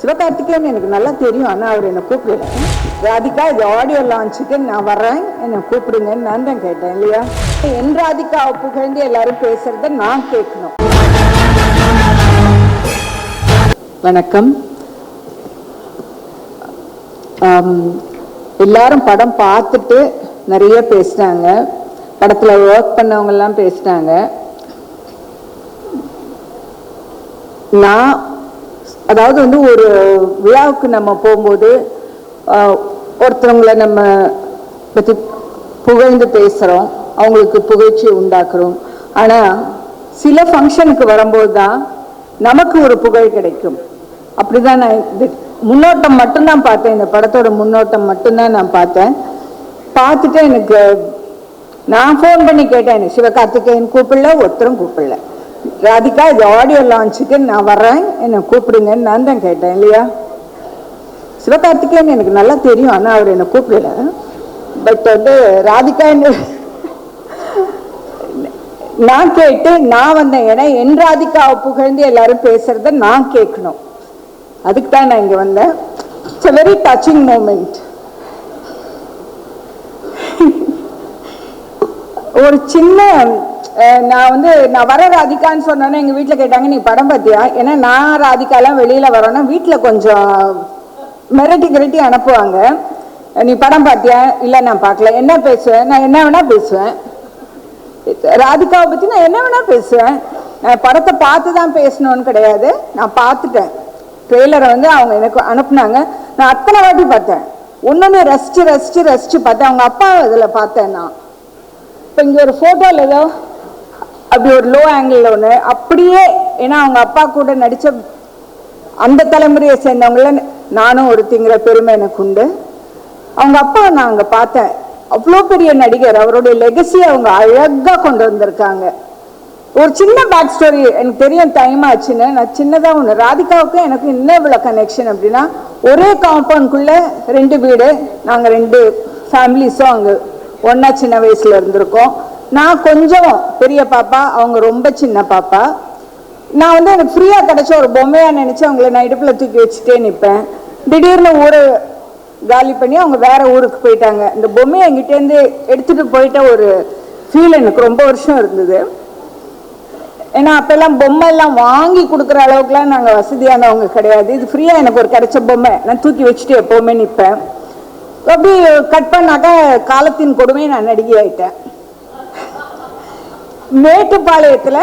சிவகார்த்திகேயன் எனக்கு நல்லா தெரியும், ஆனால் அவர் என்னை கூப்பிடல. ராதிகா இது ஆடியோ லான்ச்சுக்கு நான் வர்றேன், என்னை கூப்பிடுங்கன்னு நான் தான் கேட்டேன் இல்லையா. என் ராதிகாவை புகழ்ந்து எல்லாரும் பேசுறத நான் கேட்கணும். வணக்கம். எல்லாரும் படம் பார்த்துட்டு நிறைய பேசினாங்க, படத்தில் ஒர்க் பண்ணவங்கெல்லாம் பேசினாங்க. நான் அதாவது வந்து ஒரு விழாவுக்கு நம்ம போகும்போது ஒருத்தவங்களை நம்ம பற்றி புகழ்ந்து பேசுகிறோம், அவங்களுக்கு புகழ்ச்சி உண்டாக்குறோம். ஆனால் சில ஃபங்க்ஷனுக்கு வரும்போது தான் நமக்கு ஒரு புகழ் கிடைக்கும். அப்படிதான் நான் இது முன்னோட்டம் மட்டும்தான் பார்த்தேன், இந்த படத்தோட முன்னோட்டம் மட்டும்தான் நான் பார்த்தேன். பார்த்துட்டு எனக்கு நான் ஃபோன் பண்ணி கேட்டேன், எனக்கு சிவகார்த்திகேயன் கூப்பிடல, ஒருத்தரும் கூப்பிடல. ராதிகா இது ஆடியோ லான்ச்சுக்கு நான் வர்றேன், என்னை கூப்பிடுங்கன்னு நான் தான் கேட்டேன் இல்லையா. சிவகார்த்திகேயன் எனக்கு நல்லா தெரியும், ஆனால் அவர் என்னை கூப்பிடல. பட் வந்து ராதிகா நான் கேட்டு நான் வந்தேன். ஏன்னா என் ராதிகாவை புகழ்ந்து எல்லாரும் பேசுறத நான் கேட்கணும், அதுக்கு தான் நான் இங்கே வந்தேன். It's a very touching moment. ஒரு சின்ன நான் வர ராதிகான்னு சொன்னோன்னே எங்கள் வீட்டில் கேட்டாங்க, நீ படம் பார்த்தியா? ஏன்னா நான் ராதிகாலாம் வெளியில் வரோன்னா வீட்டில் கொஞ்சம் மிரட்டி அனுப்புவாங்க. நீ படம் பார்த்தியா? இல்லை நான் பார்க்கல. என்ன பேசுவேன்? நான் என்ன வேணால் பேசுவேன். ராதிகாவை பற்றி நான் என்ன வேணால் பேசுவேன். நான் படத்தை பார்த்து தான் பேசணும்னு கிடையாது, நான் பார்த்துட்டேன். ட்ரெய்லரை அவங்க எனக்கு அனுப்புனாங்க, நான் அத்தனை வாட்டி பார்த்தேன். ஒன்னொன்று ரசிச்சு பார்த்தேன். அவங்க அப்பாவை இதில் பார்த்தேன் நான். இப்போ இங்கே ஒரு ஃபோட்டோவில் ஏதோ அப்படி ஒரு லோ ஆங்கிள் ஒன்று அப்படியே, ஏன்னா அவங்க அப்பா கூட நடித்த அந்த தலைமுறையை சேர்ந்தவங்கள நானும் ஒருத்திங்கிற பெருமை எனக்கு உண்டு. அவங்க அப்பா நான் அங்கே பார்த்தேன், அவ்வளோ பெரிய நடிகர், அவருடைய லெகசியை அவங்க அழகாக கொண்டு வந்திருக்காங்க. ஒரு சின்ன பேக் ஸ்டோரி எனக்கு தெரியும், டைம் ஆச்சுன்னு. நான் சின்னதாக ஒன்று, ராதிகாவுக்கும் எனக்கு இன்னும் இவ்வளோ கனெக்ஷன் அப்படின்னா, ஒரே காம்பவுண்ட்குள்ளே 2 வீடு, நாங்கள் 2 ஃபேமிலிஸும் அங்கே ஒன்றா சின்ன வயசில் இருந்திருக்கோம். நான் கொஞ்சம் பெரிய பாப்பா, அவங்க ரொம்ப சின்ன பாப்பா. நான் எனக்கு ஃப்ரீயாக கிடச்ச ஒரு பொம்மையாக நினச்சி அவங்கள நான் இடுப்பில் தூக்கி வச்சுட்டே நிற்பேன். திடீர்னு ஊரை காலி பண்ணி அவங்க வேறு ஊருக்கு போயிட்டாங்க. இந்த பொம்மையை எங்கிட்டேருந்து எடுத்துகிட்டு போயிட்ட ஒரு ஃபீல் எனக்கு ரொம்ப வருஷம் இருந்தது. ஏன்னா அப்போல்லாம் பொம்மை எல்லாம் வாங்கி கொடுக்குற அளவுக்குலாம் நாங்கள் வசதியானவங்க கிடையாது. இது ஃப்ரீயாக எனக்கு ஒரு கிடைச்ச பொம்மை, நான் தூக்கி வச்சுட்டு எப்போவுமே நிற்பேன். அப்படி கட் பண்ணாக்கா காலத்தின் கொடுமை நான் நடிகை ஆயிட்டேன். மேட்டுப்பாளையத்தில்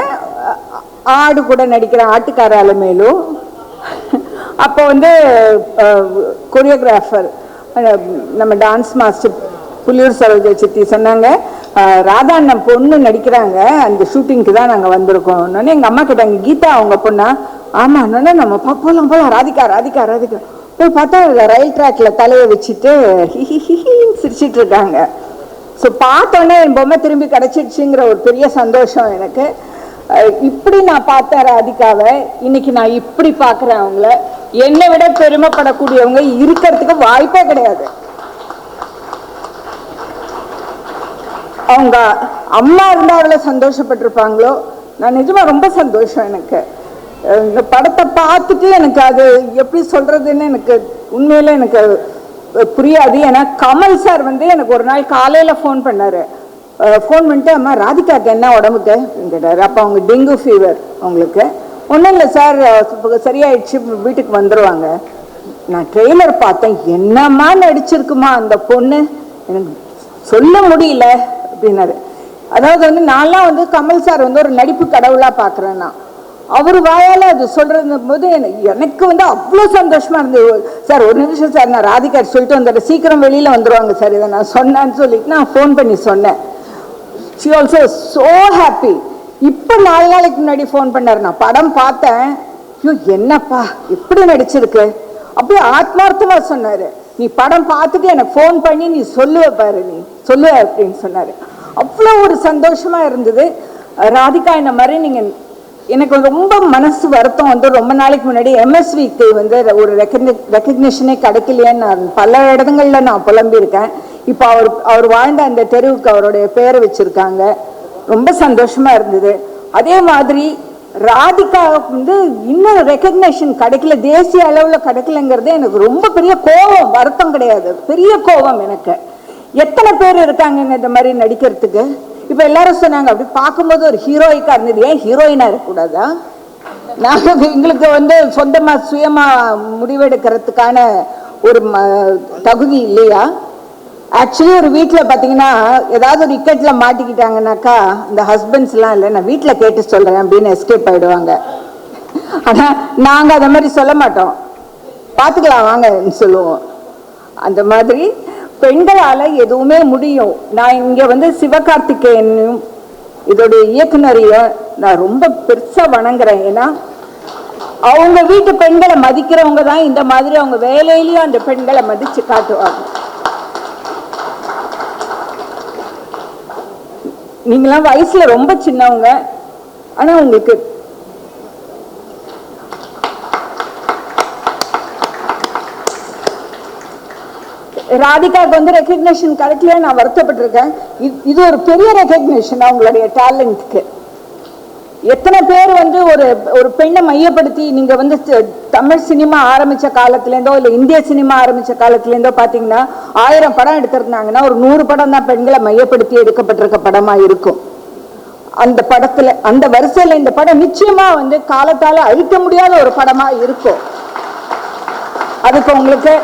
ஆடு கூட நடிக்கிறேன், ஆட்டுக்கார அலமேலும். அப்போ கொரியோகிராஃபர் நம்ம டான்ஸ் மாஸ்டர் புலியூர் சரோஜா சித்தி சொன்னாங்க, ராதா அண்ணன் பொண்ணு நடிக்கிறாங்க, அந்த ஷூட்டிங்க்கு தான் நாங்கள் வந்திருக்கோம். எங்கள் அம்மா கேட்டாங்க, கீதா அவங்க பொண்ணா? ஆமாம். நம்ம போகலாம் ராதிகா போய் பார்த்தா ரயில் ட்ராக்ல தலையை வச்சுட்டு சிரிச்சிட்டு இருக்காங்க. ஸோ பார்த்தோன்னே என் பொம்மை திரும்பி கிடச்சிடுச்சுங்கிற ஒரு பெரிய சந்தோஷம் எனக்கு. இப்படி நான் பார்த்தேன் ராதிகாவை, இன்னைக்கு நான் இப்படி பார்க்குறேன். அவங்கள என்னை விட பெருமைப்படக்கூடியவங்க இருக்கிறதுக்கு வாய்ப்பே கிடையாது. அவங்க அம்மா இருந்தால் அவ்வளோ சந்தோஷப்பட்டிருப்பாங்களோ. நான் நிஜமாக ரொம்ப சந்தோஷம் எனக்கு. இந்த படத்தை பார்த்துட்டு எனக்கு அது எப்படி சொல்கிறதுன்னு எனக்கு உண்மையில எனக்கு புரியாது. ஏன்னா கமல் சார் எனக்கு ஒரு நாள் காலையில் ஃபோன் பண்ணார். ஃபோன் பண்ணிட்டு, அம்மா ராதிகாவுக்கு என்ன உடம்புக்கு அப்படின்னு கேட்டார். அப்போ அவங்க டெங்கு ஃபீவர், அவங்களுக்கு ஒன்றும் இல்லை சார், சரியாயிடுச்சு, வீட்டுக்கு வந்துடுவாங்க. நான் ட்ரெய்லர் பார்த்தேன், என்னம்மா நடிச்சிருக்குமா அந்த பொண்ணு, எனக்கு சொல்ல முடியல அப்படின்னாரு. அதாவது நான்லாம் கமல் சார் ஒரு நடிப்பு கடவுளாக பார்க்குறேன். நான் அவர் வாயால் அது சொல்கிறது போது எனக்கு அவ்வளோ சந்தோஷமாக இருந்தது. சார் ஒரு நிமிஷம் சார், நான் ராதிகா சொல்லிட்டு வந்துடுறேன், சீக்கிரம் வெளியில் வந்துடுவாங்க சார், இதை நான் சொன்னேன்னு சொல்லிட்டு நான் ஃபோன் பண்ணி சொன்னேன். She also so happy. இப்போ 4 நாளைக்கு முன்னாடி ஃபோன் பண்ணார், நான் படம் பார்த்தேன், ஐயோ என்னப்பா எப்படி நடிச்சிருக்கு, அப்படியே ஆத்மார்த்தமாக சொன்னார். நீ படம் பார்த்துட்டு எனக்கு ஃபோன் பண்ணி நீ சொல்லுவ பாரு, நீ சொல்லுவ அப்படின்னு சொன்னார். அவ்வளோ ஒரு சந்தோஷமாக இருந்தது. ராதிகா என்ன மாதிரி நீங்கள் எனக்கு ரொம்ப மனசு வருத்தம் ரொம்ப நாளைக்கு முன்னாடி எம்எஸ்விக்கு ஒரு ரெக்கக்னிஷனே கிடைக்கலையேன்னு நான் பல இடங்களில் நான் புலம்பியிருக்கேன். இப்போ அவர் வாழ்ந்த அந்த தெருவுக்கு அவருடைய பேரை வச்சுருக்காங்க. ரொம்ப சந்தோஷமாக இருந்தது. அதே மாதிரி ராதிகா வந்து இன்னும் ரெக்கக்னேஷன் கிடைக்கல, தேசிய அளவில் கிடைக்கலங்கிறது எனக்கு ரொம்ப பெரிய கோபம். வருத்தம் கிடையாது, பெரிய கோபம் எனக்கு. எத்தனை பேர் இருக்காங்க இந்த மாதிரி நடிக்கிறதுக்கு? இப்ப எல்லாரும் சொன்னாங்க அப்படி பார்க்கும்போது ஒரு ஹீரோயிக்கா இருந்தது, ஏன் ஹீரோயினா இருக்கக்கூடாதா? நாங்கள் எங்களுக்கு வந்து சொந்தமா சுயமா முடிவெடுக்கிறதுக்கான ஒரு தகுதி இல்லையா? ஆக்சுவலி ஒரு வீட்டில் பார்த்தீங்கன்னா ஏதாவது ஒரு இக்கட்ல மாட்டிக்கிட்டாங்கன்னாக்கா இந்த ஹஸ்பண்ட்ஸ் எல்லாம் இல்லை, நான் வீட்டில் கேட்டு சொல்றேன் அப்படின்னு எஸ்கேப் ஆயிடுவாங்க. ஆனா நாங்க அதை மாதிரி சொல்ல மாட்டோம், பார்த்துக்கலாம் வாங்கன்னு சொல்லுவோம். அந்த மாதிரி பெண்களால எதுவுமே முடியும். நான் இங்க வந்து சிவகார்த்திகேயனையும் இதோடைய இயக்குனரையும் நான் ரொம்ப பெருசா வணங்குறேன். ஏன்னா அவங்க வீட்டு பெண்களை மதிக்கிறவங்க தான் இந்த மாதிரி அவங்க வேலையிலயும் அந்த பெண்களை மதிச்சு காட்டுவாங்க. நீங்களாம் வயசுல ரொம்ப சின்னவங்க, ஆனா உங்களுக்கு ராதிகாவுக்கு வந்து ரெகக்னேஷன் கிடைக்கல, நான் வருத்தப்பட்டிருக்கேன். இது ஒரு பெரிய ரெகக்னேஷன் அவங்களுடைய டேலண்ட்க்கு. எத்தனை பேர் வந்து ஒரு ஒரு பெண்ணை மையப்படுத்தி நீங்க வந்து தமிழ் சினிமா ஆரம்பிச்ச காலத்திலேருந்தோ இல்லை இந்திய சினிமா ஆரம்பிச்ச காலத்திலேருந்தோ பார்த்தீங்கன்னா 1000 படம் எடுத்திருந்தாங்கன்னா ஒரு 100 படம் தான் பெண்களை மையப்படுத்தி எடுக்கப்பட்டிருக்க படமா இருக்கும். அந்த படத்துல அந்த வரிசையில இந்த படம் நிச்சயமா வந்து காலத்தால அழிக்க முடியாத ஒரு படமா இருக்கும். அதுக்கு உங்களுக்கு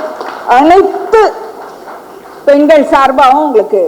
அனைத்து பெண்கள் சார்பாகவும் உங்களுக்கு